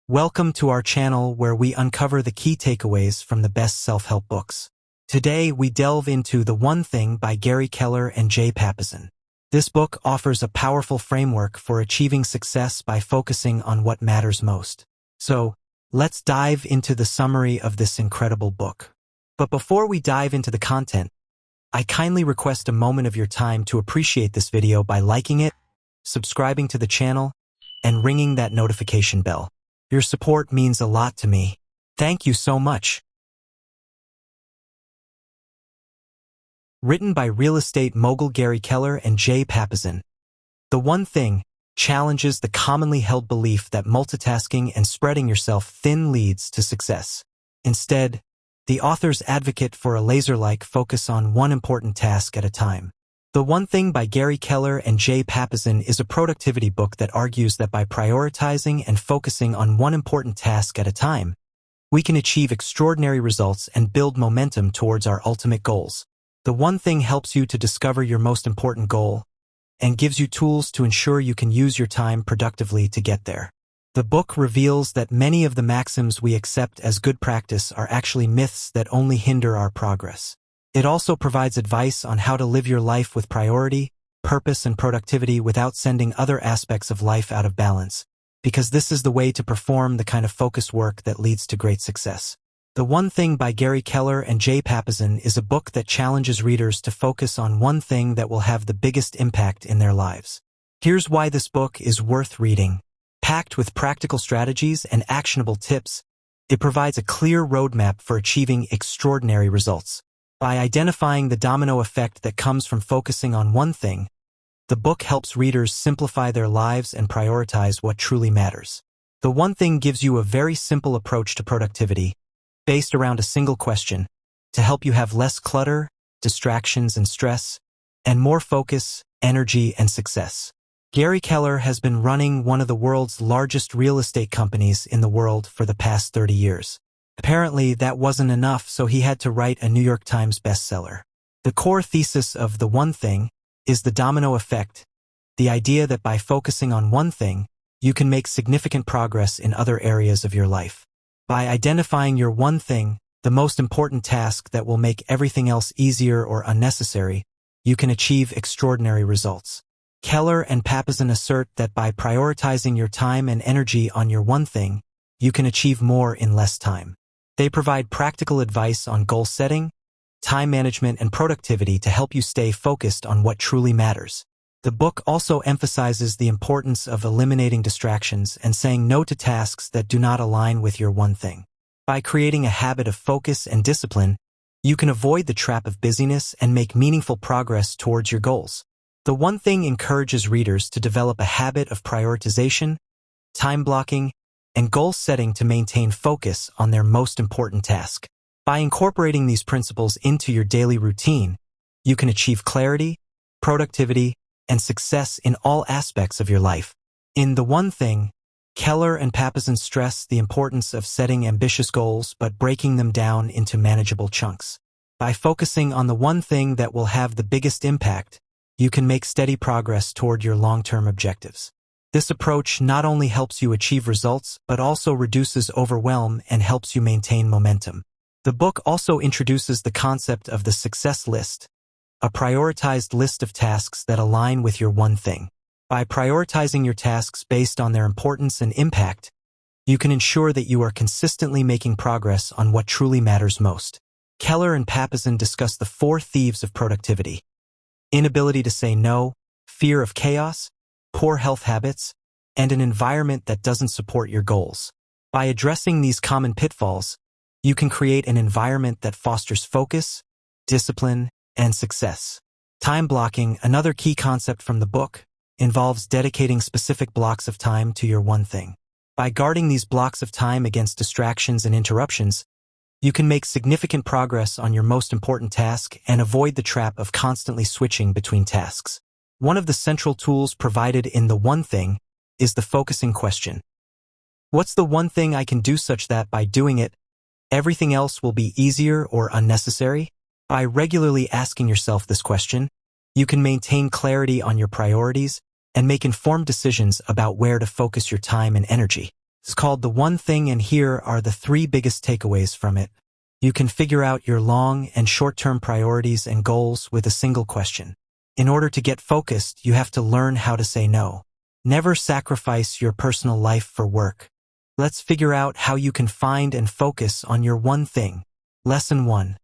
Welcome to our channel where we uncover the key takeaways from the best self-help books. Today we delve into The One Thing by Keller and Jay Papasan. This book offers a powerful framework for achieving success by focusing on what matters most. So, let's dive into the summary of this incredible book. But before we dive into the content, I kindly request a moment of your time to appreciate this video by liking it, subscribing to the channel, and ringing that notification bell. Your support means a lot to me. Thank you so much. Written by real estate mogul Keller and Jay Papasan, The One Thing challenges the commonly held belief that multitasking and spreading yourself thin leads to success. Instead, the authors advocate for a laser-like focus on one important task at a time. The One Thing by Keller and Jay Papasan is a productivity book that argues that by prioritizing and focusing on one important task at a time, we can achieve extraordinary results and build momentum towards our ultimate goals. The One Thing helps you to discover your most important goal and gives you tools to ensure you can use your time productively to get there. The book reveals that many of the maxims we accept as good practice are actually myths that only hinder our progress. It also provides advice on how to live your life with priority, purpose, and productivity without sending other aspects of life out of balance, because this is the way to perform the kind of focused work that leads to great success. The One Thing by Keller and Jay Papasan is a book that challenges readers to focus on one thing that will have the biggest impact in their lives. Here's why this book is worth reading. Packed with practical strategies and actionable tips, it provides a clear roadmap for achieving extraordinary results. By identifying the domino effect that comes from focusing on one thing, the book helps readers simplify their lives and prioritize what truly matters. The One Thing gives you a very simple approach to productivity, based around a single question, to help you have less clutter, distractions and stress, and more focus, energy, and success. Keller has been running one of the world's largest real estate companies in the world for the past 30 years. Apparently, that wasn't enough, so he had to write a New York Times bestseller. The core thesis of The One Thing is the domino effect, the idea that by focusing on one thing, you can make significant progress in other areas of your life. By identifying your one thing, the most important task that will make everything else easier or unnecessary, you can achieve extraordinary results. Keller and Papasan assert that by prioritizing your time and energy on your one thing, you can achieve more in less time. They provide practical advice on goal setting, time management, and productivity to help you stay focused on what truly matters. The book also emphasizes the importance of eliminating distractions and saying no to tasks that do not align with your one thing. By creating a habit of focus and discipline, you can avoid the trap of busyness and make meaningful progress towards your goals. The One Thing encourages readers to develop a habit of prioritization, time blocking, and goal setting to maintain focus on their most important task. By incorporating these principles into your daily routine, you can achieve clarity, productivity, and success in all aspects of your life. In The One Thing, Keller and Papasan stress the importance of setting ambitious goals but breaking them down into manageable chunks. By focusing on the one thing that will have the biggest impact, you can make steady progress toward your long-term objectives. This approach not only helps you achieve results, but also reduces overwhelm and helps you maintain momentum. The book also introduces the concept of the success list, a prioritized list of tasks that align with your one thing. By prioritizing your tasks based on their importance and impact, you can ensure that you are consistently making progress on what truly matters most. Keller and Papasan discuss the 4 thieves of productivity: inability to say no, fear of chaos, poor health habits, and an environment that doesn't support your goals. By addressing these common pitfalls, you can create an environment that fosters focus, discipline, and success. Time blocking, another key concept from the book, involves dedicating specific blocks of time to your one thing. By guarding these blocks of time against distractions and interruptions, you can make significant progress on your most important task and avoid the trap of constantly switching between tasks. One of the central tools provided in The One Thing is the focusing question. What's the one thing I can do such that by doing it, everything else will be easier or unnecessary? By regularly asking yourself this question, you can maintain clarity on your priorities and make informed decisions about where to focus your time and energy. It's called The One Thing, and here are the 3 biggest takeaways from it. You can figure out your long and short-term priorities and goals with a single question. In order to get focused, you have to learn how to say no. Never sacrifice your personal life for work. Let's figure out how you can find and focus on your one thing. Lesson 1.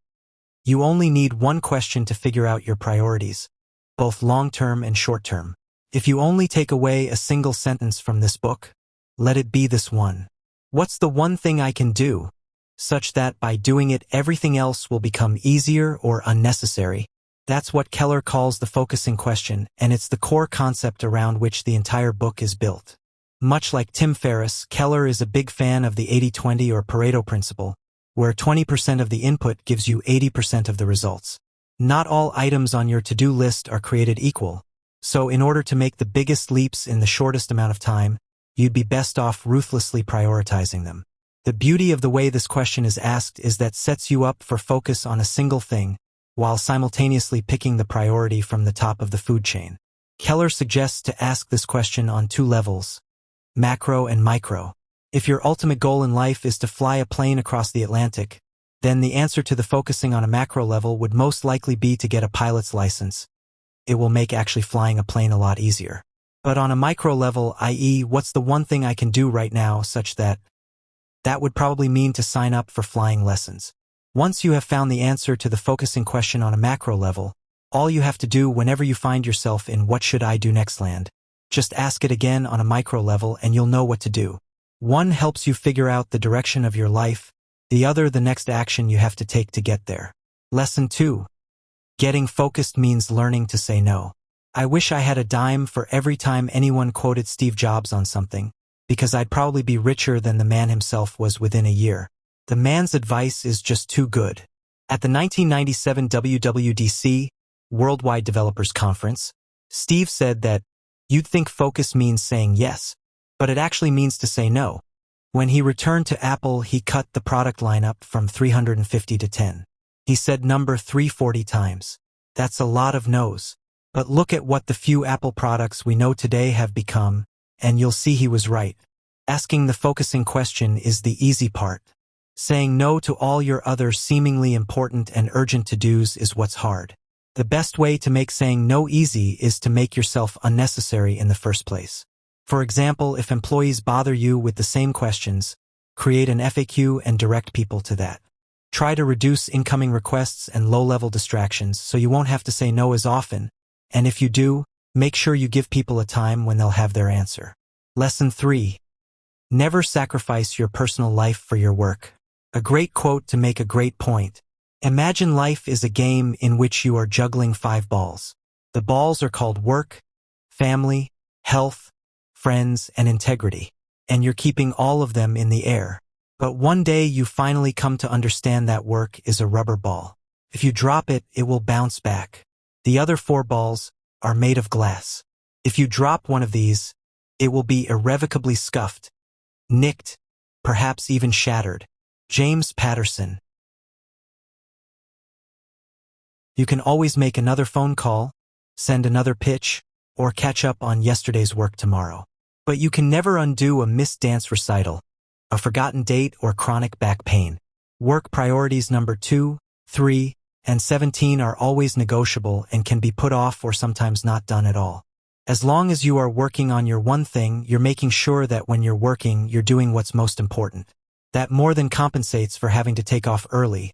You only need one question to figure out your priorities, both long-term and short-term. If you only take away a single sentence from this book, let it be this one. What's the one thing I can do, such that by doing it everything else will become easier or unnecessary? That's what Keller calls the focusing question, and it's the core concept around which the entire book is built. Much like Tim Ferriss, Keller is a big fan of the 80-20 or Pareto principle, where 20% of the input gives you 80% of the results. Not all items on your to-do list are created equal, so in order to make the biggest leaps in the shortest amount of time, you'd be best off ruthlessly prioritizing them. The beauty of the way this question is asked is that sets you up for focus on a single thing, while simultaneously picking the priority from the top of the food chain. Keller suggests to ask this question on 2 levels, macro and micro. If your ultimate goal in life is to fly a plane across the Atlantic, then the answer to the focusing on a macro level would most likely be to get a pilot's license. It will make actually flying a plane a lot easier. But on a micro level, i.e., what's the one thing I can do right now, such that would probably mean to sign up for flying lessons. Once you have found the answer to the focusing question on a macro level, all you have to do whenever you find yourself in what should I do next land, just ask it again on a micro level and you'll know what to do. One helps you figure out the direction of your life, the other the next action you have to take to get there. Lesson 2. Getting focused means learning to say no. I wish I had a dime for every time anyone quoted Steve Jobs on something, because I'd probably be richer than the man himself was within a year. The man's advice is just too good. At the 1997 WWDC, Worldwide Developers Conference, Steve said that you'd think focus means saying yes, but it actually means to say no. When he returned to Apple, he cut the product lineup from 350 to 10. He said number 340 times. That's a lot of no's. But look at what the few Apple products we know today have become, and you'll see he was right. Asking the focusing question is the easy part. Saying no to all your other seemingly important and urgent to-dos is what's hard. The best way to make saying no easy is to make yourself unnecessary in the first place. For example, if employees bother you with the same questions, create an FAQ and direct people to that. Try to reduce incoming requests and low-level distractions so you won't have to say no as often, and if you do, make sure you give people a time when they'll have their answer. Lesson 3. Never sacrifice your personal life for your work. A great quote to make a great point. Imagine life is a game in which you are juggling 5 balls. The balls are called work, family, health, friends, and integrity, and you're keeping all of them in the air. But one day you finally come to understand that work is a rubber ball. If you drop it, it will bounce back. The other 4 balls are made of glass. If you drop one of these, it will be irrevocably scuffed, nicked, perhaps even shattered. James Patterson. You can always make another phone call, send another pitch, or catch up on yesterday's work tomorrow. But you can never undo a missed dance recital, a forgotten date, or chronic back pain. Work priorities number 2, 3, and 17 are always negotiable and can be put off or sometimes not done at all. As long as you are working on your one thing, you're making sure that when you're working, you're doing what's most important. That more than compensates for having to take off early,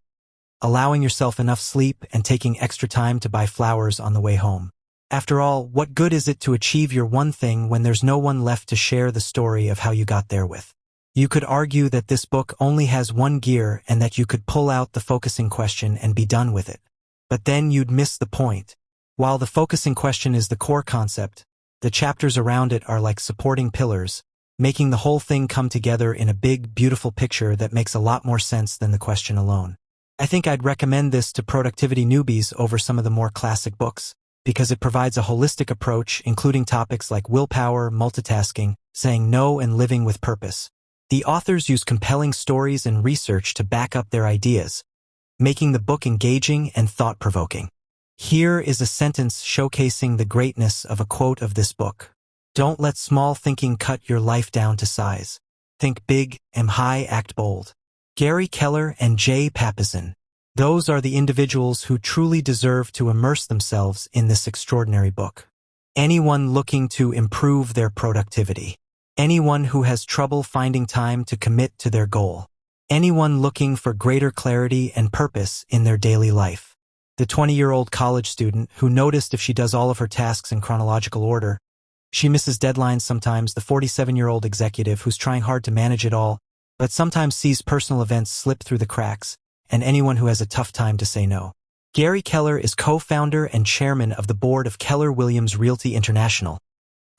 allowing yourself enough sleep and taking extra time to buy flowers on the way home. After all, what good is it to achieve your one thing when there's no one left to share the story of how you got there with? You could argue that this book only has one gear and that you could pull out the focusing question and be done with it. But then you'd miss the point. While the focusing question is the core concept, the chapters around it are like supporting pillars, making the whole thing come together in a big, beautiful picture that makes a lot more sense than the question alone. I think I'd recommend this to productivity newbies over some of the more classic books, because it provides a holistic approach including topics like willpower, multitasking, saying no, and living with purpose. The authors use compelling stories and research to back up their ideas, making the book engaging and thought-provoking. Here is a sentence showcasing the greatness of a quote of this book. Don't let small thinking cut your life down to size. Think Big, Aim High, Act Bold. Gary Keller and Jay Papasan. Those are the individuals who truly deserve to immerse themselves in this extraordinary book. Anyone looking to improve their productivity. Anyone who has trouble finding time to commit to their goal. Anyone looking for greater clarity and purpose in their daily life. The 20-year-old college student who noticed if she does all of her tasks in chronological order, she misses deadlines sometimes. The 47-year-old executive who's trying hard to manage it all, but sometimes sees personal events slip through the cracks, and anyone who has a tough time to say no. Gary Keller is co-founder and chairman of the board of Keller Williams Realty International,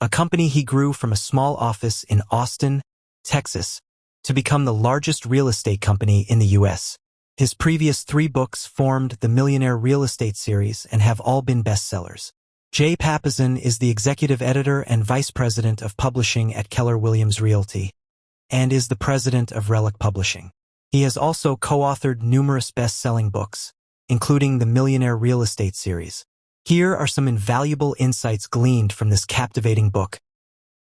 a company he grew from a small office in Austin, Texas, to become the largest real estate company in the U.S. His previous 3 books formed the Millionaire Real Estate series and have all been bestsellers. Jay Papasan is the executive editor and vice president of publishing at Keller Williams Realty, and is the president of Relic Publishing. He has also co-authored numerous best-selling books, including the Millionaire Real Estate series. Here are some invaluable insights gleaned from this captivating book.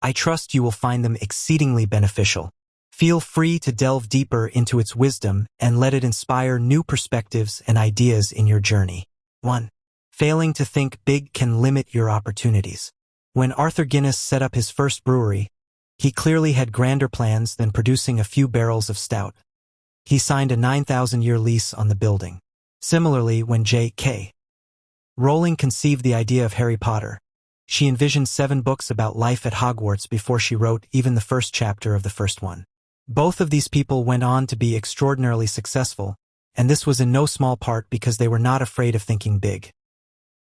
I trust you will find them exceedingly beneficial. Feel free to delve deeper into its wisdom and let it inspire new perspectives and ideas in your journey. 1. Failing to think big can limit your opportunities. When Arthur Guinness set up his first brewery, he clearly had grander plans than producing a few barrels of stout. He signed a 9,000-year lease on the building. Similarly, when J.K. Rowling conceived the idea of Harry Potter, she envisioned 7 books about life at Hogwarts before she wrote even the first chapter of the first one. Both of these people went on to be extraordinarily successful, and this was in no small part because they were not afraid of thinking big,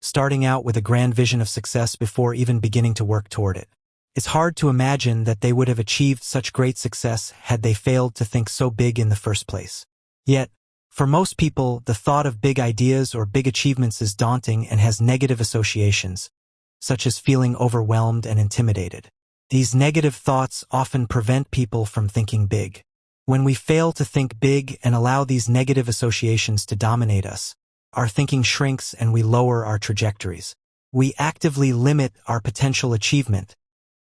starting out with a grand vision of success before even beginning to work toward it. It's hard to imagine that they would have achieved such great success had they failed to think so big in the first place. Yet, for most people, the thought of big ideas or big achievements is daunting and has negative associations, such as feeling overwhelmed and intimidated. These negative thoughts often prevent people from thinking big. When we fail to think big and allow these negative associations to dominate us, our thinking shrinks and we lower our trajectories. We actively limit our potential achievement,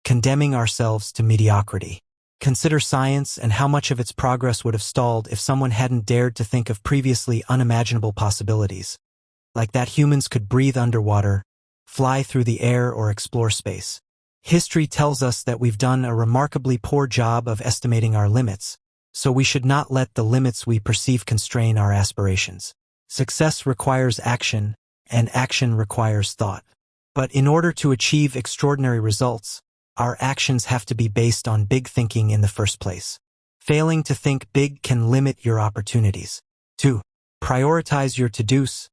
condemning ourselves to mediocrity. Consider science and how much of its progress would have stalled if someone hadn't dared to think of previously unimaginable possibilities, like that humans could breathe underwater, fly through the air, or explore space. History tells us that we've done a remarkably poor job of estimating our limits, so we should not let the limits we perceive constrain our aspirations. Success requires action, and action requires thought. But in order to achieve extraordinary results, our actions have to be based on big thinking in the first place. Failing to think big can limit your opportunities. 2. Prioritize your to-dos.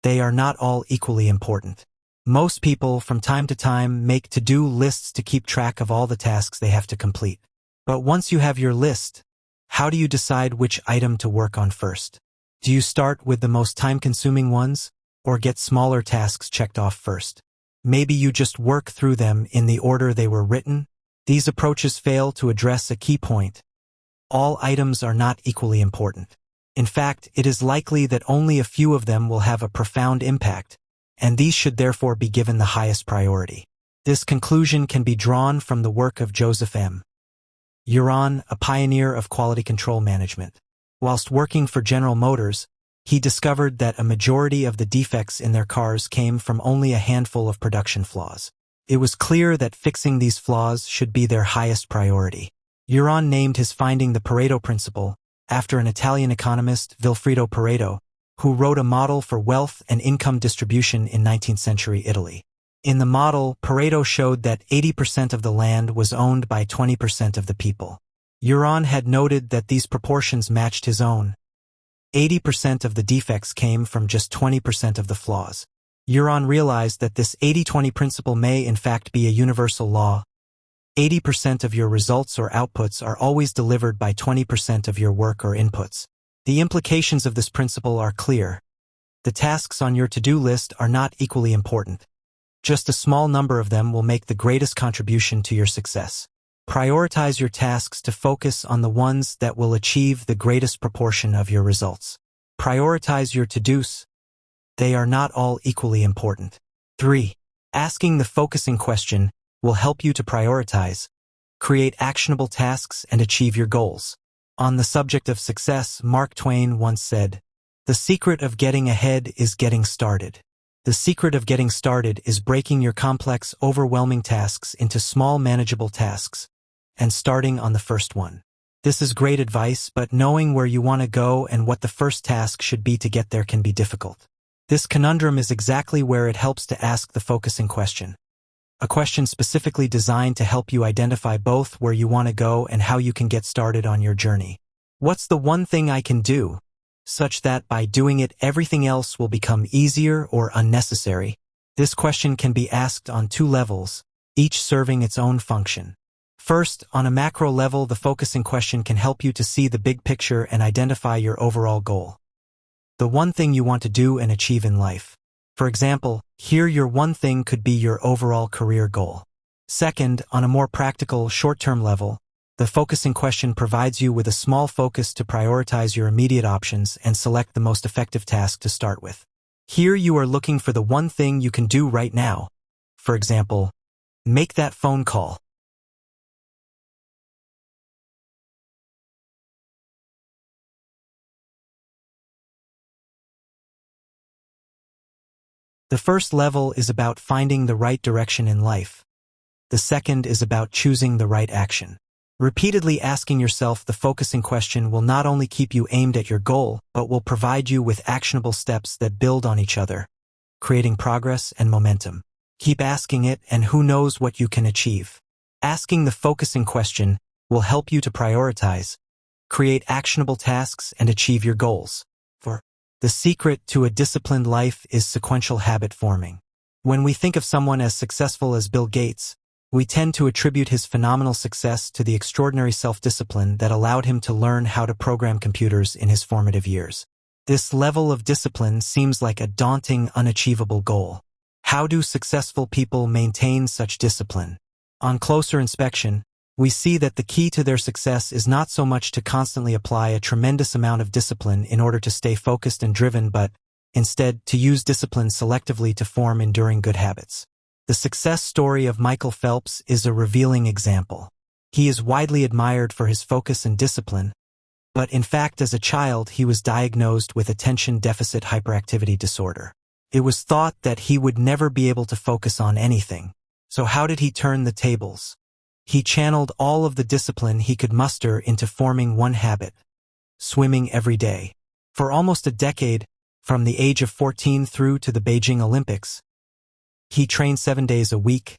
They are not all equally important. Most people from time to time make to-do lists to keep track of all the tasks they have to complete. But once you have your list, how do you decide which item to work on first? Do you start with the most time-consuming ones, or get smaller tasks checked off first? Maybe you just work through them in the order they were written. These approaches fail to address a key point. All items are not equally important. In fact, it is likely that only a few of them will have a profound impact, and these should therefore be given the highest priority. This conclusion can be drawn from the work of Joseph M. Uron, a pioneer of quality control management. Whilst working for General Motors, he discovered that a majority of the defects in their cars came from only a handful of production flaws. It was clear that fixing these flaws should be their highest priority. Uron named his finding the Pareto principle, after an Italian economist, Vilfredo Pareto, who wrote a model for wealth and income distribution in 19th century Italy. In the model, Pareto showed that 80% of the land was owned by 20% of the people. Uron had noted that these proportions matched his own. 80% of the defects came from just 20% of the flaws. Uron realized that this 80-20 principle may in fact be a universal law. 80% of your results or outputs are always delivered by 20% of your work or inputs. The implications of this principle are clear. The tasks on your to-do list are not equally important. Just a small number of them will make the greatest contribution to your success. Prioritize your tasks to focus on the ones that will achieve the greatest proportion of your results. Prioritize your to-dos. They are not all equally important. 3. Asking the focusing question will help you to prioritize. create actionable tasks, and achieve your goals. On the subject of success, Mark Twain once said, "The secret of getting ahead is getting started." The secret of getting started is breaking your complex, overwhelming tasks into small, manageable tasks, and starting on the first one. This is great advice, but knowing where you want to go and what the first task should be to get there can be difficult. This conundrum is exactly where it helps to ask the focusing question. A question specifically designed to help you identify both where you want to go and how you can get started on your journey. What's the one thing I can do, such that by doing it everything else will become easier or unnecessary? This question can be asked on two levels, each serving its own function. First, on a macro level, the focusing question can help you to see the big picture and identify your overall goal. The one thing you want to do and achieve in life. For example, here your one thing could be your overall career goal. Second, on a more practical, short-term level, the focusing question provides you with a small focus to prioritize your immediate options and select the most effective task to start with. Here you are looking for the one thing you can do right now. For example, make that phone call. The first level is about finding the right direction in life. The second is about choosing the right action. Repeatedly asking yourself the focusing question will not only keep you aimed at your goal, but will provide you with actionable steps that build on each other, creating progress and momentum. Keep asking it, and who knows what you can achieve. Asking the focusing question will help you to prioritize, create actionable tasks, and achieve your goals. The secret to a disciplined life is sequential habit forming. When we think of someone as successful as Bill Gates, we tend to attribute his phenomenal success to the extraordinary self-discipline that allowed him to learn how to program computers in his formative years. This level of discipline seems like a daunting, unachievable goal. How do successful people maintain such discipline? On closer inspection, we see that the key to their success is not so much to constantly apply a tremendous amount of discipline in order to stay focused and driven, but instead to use discipline selectively to form enduring good habits. The success story of Michael Phelps is a revealing example. He is widely admired for his focus and discipline, but in fact as a child he was diagnosed with attention deficit hyperactivity disorder. It was thought that he would never be able to focus on anything. So how did he turn the tables? He channeled all of the discipline he could muster into forming one habit: swimming every day. For almost a decade, from the age of 14 through to the Beijing Olympics, he trained 7 days a week,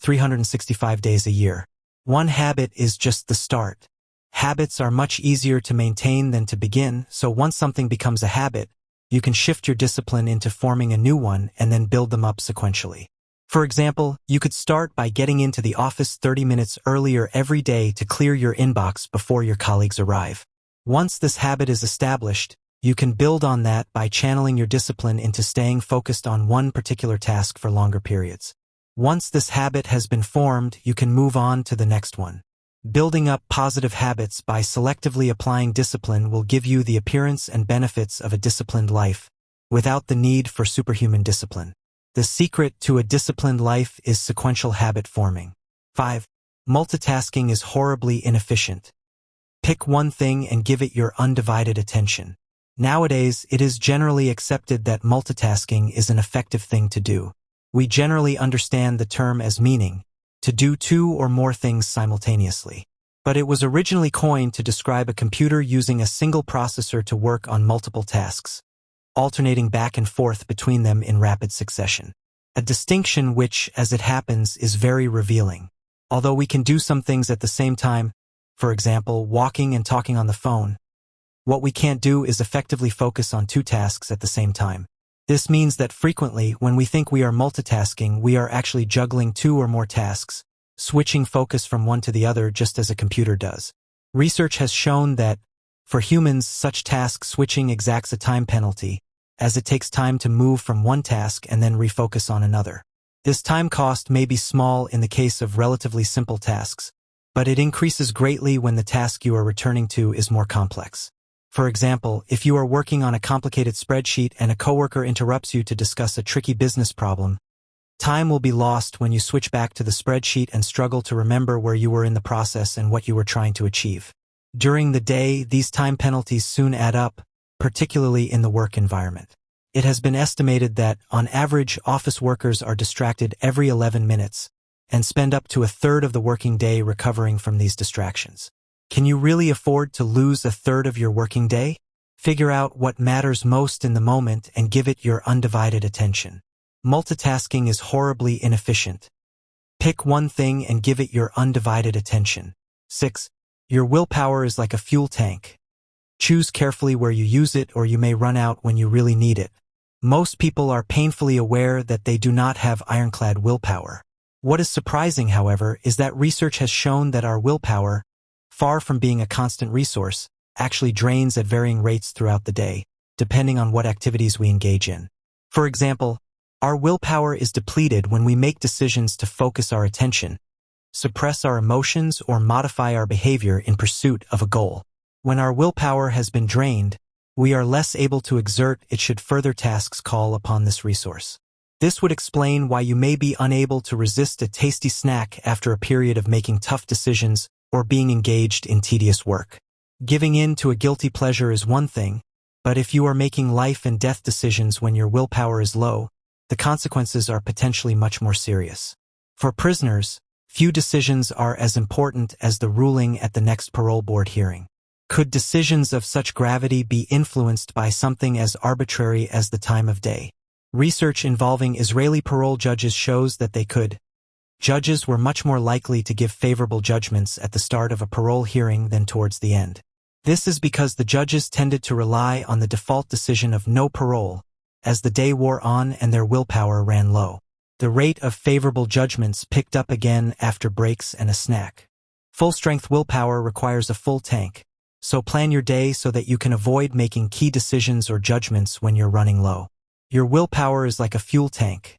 365 days a year. One habit is just the start. Habits are much easier to maintain than to begin, so once something becomes a habit, you can shift your discipline into forming a new one and then build them up sequentially. For example, you could start by getting into the office 30 minutes earlier every day to clear your inbox before your colleagues arrive. Once this habit is established, you can build on that by channeling your discipline into staying focused on one particular task for longer periods. Once this habit has been formed, you can move on to the next one. Building up positive habits by selectively applying discipline will give you the appearance and benefits of a disciplined life, without the need for superhuman discipline. The secret to a disciplined life is sequential habit forming. 5. Multitasking is horribly inefficient. Pick one thing and give it your undivided attention. Nowadays, it is generally accepted that multitasking is an effective thing to do. We generally understand the term as meaning to do two or more things simultaneously. But it was originally coined to describe a computer using a single processor to work on multiple tasks, alternating back and forth between them in rapid succession. A distinction which, as it happens, is very revealing. Although we can do some things at the same time, for example, walking and talking on the phone, what we can't do is effectively focus on two tasks at the same time. This means that frequently, when we think we are multitasking, we are actually juggling two or more tasks, switching focus from one to the other just as a computer does. Research has shown that, for humans, such task switching exacts a time penalty, as it takes time to move from one task and then refocus on another. This time cost may be small in the case of relatively simple tasks, but it increases greatly when the task you are returning to is more complex. For example, if you are working on a complicated spreadsheet and a coworker interrupts you to discuss a tricky business problem, Time will be lost when you switch back to the spreadsheet and struggle to remember where you were in the process and what you were trying to achieve. During the day, these time penalties soon add up, particularly in the work environment. It has been estimated that, on average, office workers are distracted every 11 minutes and spend up to a third of the working day recovering from these distractions. Can you really afford to lose a third of your working day? Figure out what matters most in the moment and give it your undivided attention. Multitasking is horribly inefficient. Pick one thing and give it your undivided attention. 6. Your willpower is like a fuel tank. Choose carefully where you use it, or you may run out when you really need it. Most people are painfully aware that they do not have ironclad willpower. What is surprising, however, is that research has shown that our willpower, far from being a constant resource, actually drains at varying rates throughout the day, depending on what activities we engage in. For example, our willpower is depleted when we make decisions to focus our attention, suppress our emotions, or modify our behavior in pursuit of a goal. When our willpower has been drained, we are less able to exert it should further tasks call upon this resource. This would explain why you may be unable to resist a tasty snack after a period of making tough decisions or being engaged in tedious work. Giving in to a guilty pleasure is one thing, but if you are making life and death decisions when your willpower is low, the consequences are potentially much more serious. For prisoners, few decisions are as important as the ruling at the next parole board hearing. Could decisions of such gravity be influenced by something as arbitrary as the time of day? Research involving Israeli parole judges shows that they could. Judges were much more likely to give favorable judgments at the start of a parole hearing than towards the end. This is because the judges tended to rely on the default decision of no parole as the day wore on and their willpower ran low. The rate of favorable judgments picked up again after breaks and a snack. Full-strength willpower requires a full tank, so plan your day so that you can avoid making key decisions or judgments when you're running low. Your willpower is like a fuel tank.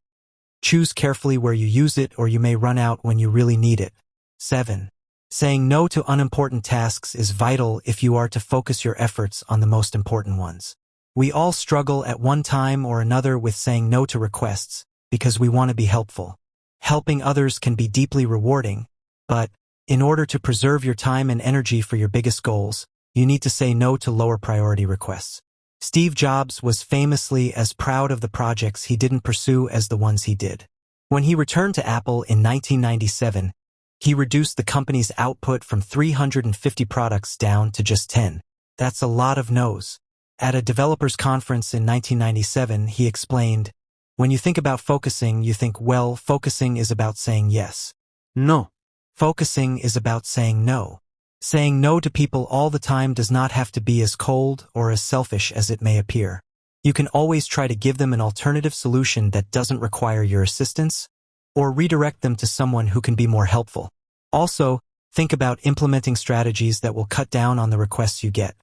Choose carefully where you use it, or you may run out when you really need it. 7. Saying no to unimportant tasks is vital if you are to focus your efforts on the most important ones. We all struggle at one time or another with saying no to requests because we want to be helpful. Helping others can be deeply rewarding, but in order to preserve your time and energy for your biggest goals, you need to say no to lower priority requests. Steve Jobs was famously as proud of the projects he didn't pursue as the ones he did. When he returned to Apple in 1997, he reduced the company's output from 350 products down to just 10. That's a lot of no's. At a developers conference in 1997, he explained, "When you think about focusing, you think, well, focusing is about saying yes. No. Focusing is about saying no. Saying no to people all the time does not have to be as cold or as selfish as it may appear. You can always try to give them an alternative solution that doesn't require your assistance, or redirect them to someone who can be more helpful. Also, think about implementing strategies that will cut down on the requests you get.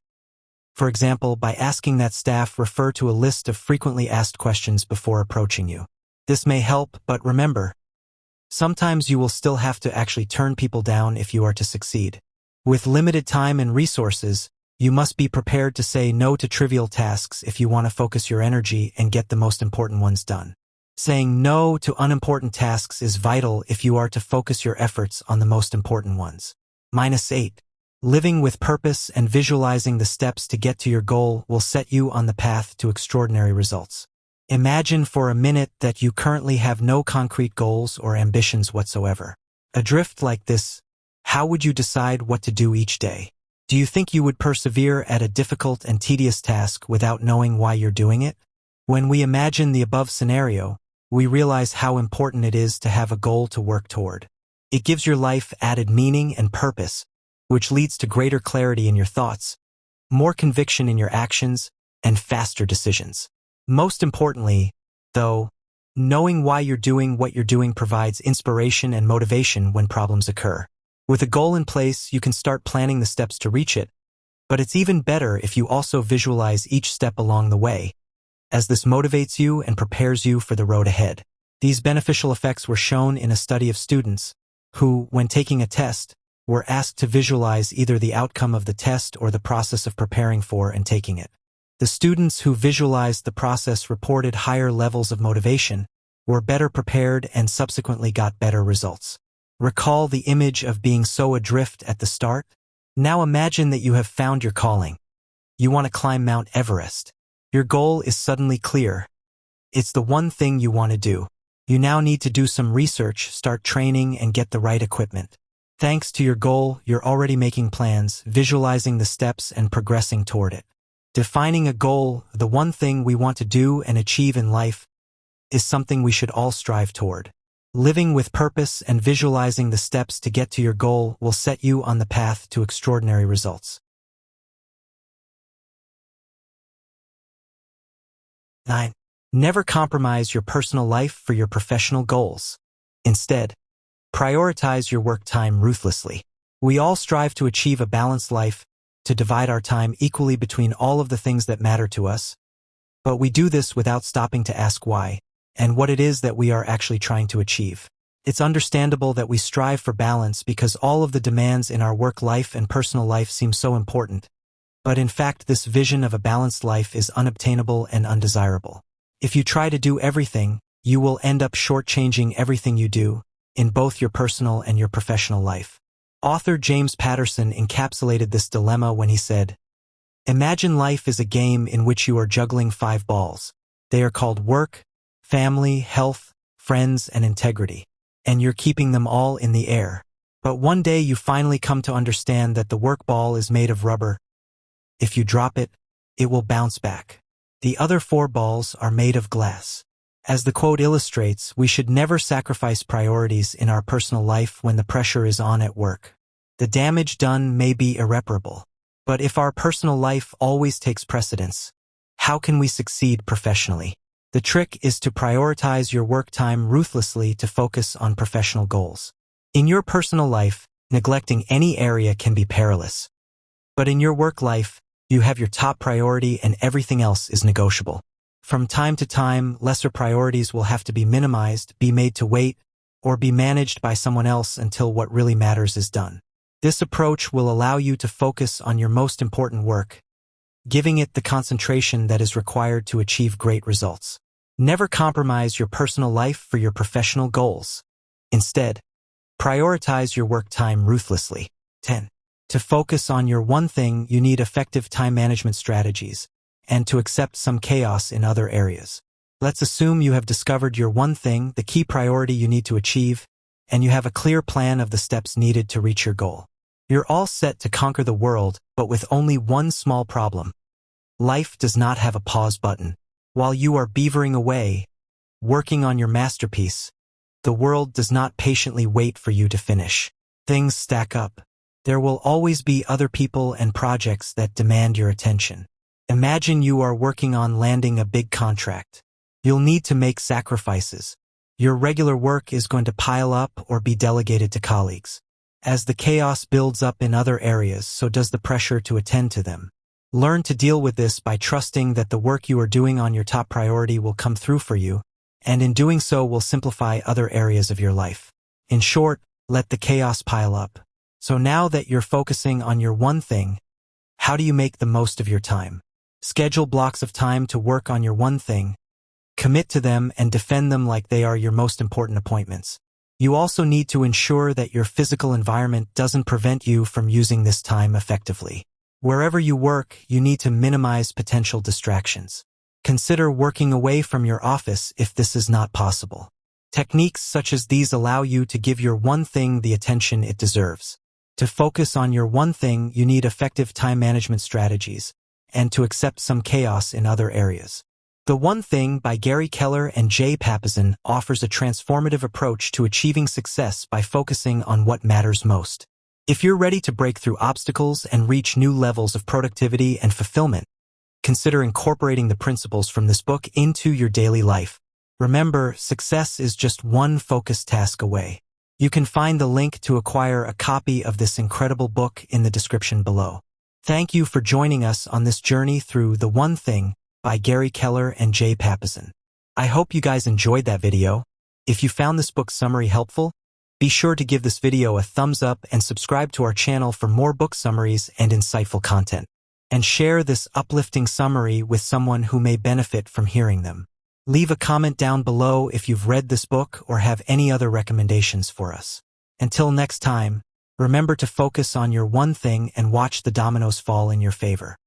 For example, by asking that staff refer to a list of frequently asked questions before approaching you. This may help, but remember, sometimes you will still have to actually turn people down if you are to succeed. With limited time and resources, you must be prepared to say no to trivial tasks if you want to focus your energy and get the most important ones done. Saying no to unimportant tasks is vital if you are to focus your efforts on the most important ones. -8. Living with purpose and visualizing the steps to get to your goal will set you on the path to extraordinary results. Imagine for a minute that you currently have no concrete goals or ambitions whatsoever. Adrift like this, how would you decide what to do each day? Do you think you would persevere at a difficult and tedious task without knowing why you're doing it? When we imagine the above scenario, we realize how important it is to have a goal to work toward. It gives your life added meaning and purpose, which leads to greater clarity in your thoughts, more conviction in your actions, and faster decisions. Most importantly, though, knowing why you're doing what you're doing provides inspiration and motivation when problems occur. With a goal in place, you can start planning the steps to reach it, but it's even better if you also visualize each step along the way, as this motivates you and prepares you for the road ahead. These beneficial effects were shown in a study of students who, when taking a test, were asked to visualize either the outcome of the test or the process of preparing for and taking it. The students who visualized the process reported higher levels of motivation, were better prepared and subsequently got better results. Recall the image of being so adrift at the start? Now imagine that you have found your calling. You want to climb Mount Everest. Your goal is suddenly clear. It's the one thing you want to do. You now need to do some research, start training, and get the right equipment. Thanks to your goal, you're already making plans, visualizing the steps, and progressing toward it. Defining a goal, the one thing we want to do and achieve in life, is something we should all strive toward. Living with purpose and visualizing the steps to get to your goal will set you on the path to extraordinary results. 9. Never compromise your personal life for your professional goals. Instead, prioritize your work time ruthlessly. We all strive to achieve a balanced life, to divide our time equally between all of the things that matter to us, but we do this without stopping to ask why, and what it is that we are actually trying to achieve. It's understandable that we strive for balance because all of the demands in our work life and personal life seem so important. But in fact, this vision of a balanced life is unobtainable and undesirable. If you try to do everything, you will end up shortchanging everything you do, in both your personal and your professional life. Author James Patterson encapsulated this dilemma when he said, "Imagine life is a game in which you are juggling 5 balls. They are called work, family, health, friends, and integrity. And you're keeping them all in the air. But one day you finally come to understand that the work ball is made of rubber. If you drop it, it will bounce back. The other 4 balls are made of glass." As the quote illustrates, we should never sacrifice priorities in our personal life when the pressure is on at work. The damage done may be irreparable. But if our personal life always takes precedence, how can we succeed professionally? The trick is to prioritize your work time ruthlessly to focus on professional goals. In your personal life, neglecting any area can be perilous. But in your work life, you have your top priority and everything else is negotiable. From time to time, lesser priorities will have to be minimized, be made to wait, or be managed by someone else until what really matters is done. This approach will allow you to focus on your most important work, giving it the concentration that is required to achieve great results. Never compromise your personal life for your professional goals. Instead, prioritize your work time ruthlessly. 10. To focus on your one thing, you need effective time management strategies, and to accept some chaos in other areas. Let's assume you have discovered your one thing, the key priority you need to achieve, and you have a clear plan of the steps needed to reach your goal. You're all set to conquer the world, but with only one small problem. Life does not have a pause button. While you are beavering away, working on your masterpiece, the world does not patiently wait for you to finish. Things stack up. There will always be other people and projects that demand your attention. Imagine you are working on landing a big contract. You'll need to make sacrifices. Your regular work is going to pile up or be delegated to colleagues. As the chaos builds up in other areas, so does the pressure to attend to them. Learn to deal with this by trusting that the work you are doing on your top priority will come through for you, and in doing so will simplify other areas of your life. In short, let the chaos pile up. So now that you're focusing on your one thing, how do you make the most of your time? Schedule blocks of time to work on your one thing. Commit to them and defend them like they are your most important appointments. You also need to ensure that your physical environment doesn't prevent you from using this time effectively. Wherever you work, you need to minimize potential distractions. Consider working away from your office if this is not possible. Techniques such as these allow you to give your one thing the attention it deserves. To focus on your one thing, you need effective time management strategies, and to accept some chaos in other areas. The One Thing by Keller and Jay Papasan offers a transformative approach to achieving success by focusing on what matters most. If you're ready to break through obstacles and reach new levels of productivity and fulfillment, consider incorporating the principles from this book into your daily life. Remember, success is just one focused task away. You can find the link to acquire a copy of this incredible book in the description below. Thank you for joining us on this journey through The One Thing by Keller and Jay Papasan. I hope you guys enjoyed that video. If you found this book summary helpful, be sure to give this video a thumbs up and subscribe to our channel for more book summaries and insightful content. And share this uplifting summary with someone who may benefit from hearing them. Leave a comment down below if you've read this book or have any other recommendations for us. Until next time, remember to focus on your one thing and watch the dominoes fall in your favor.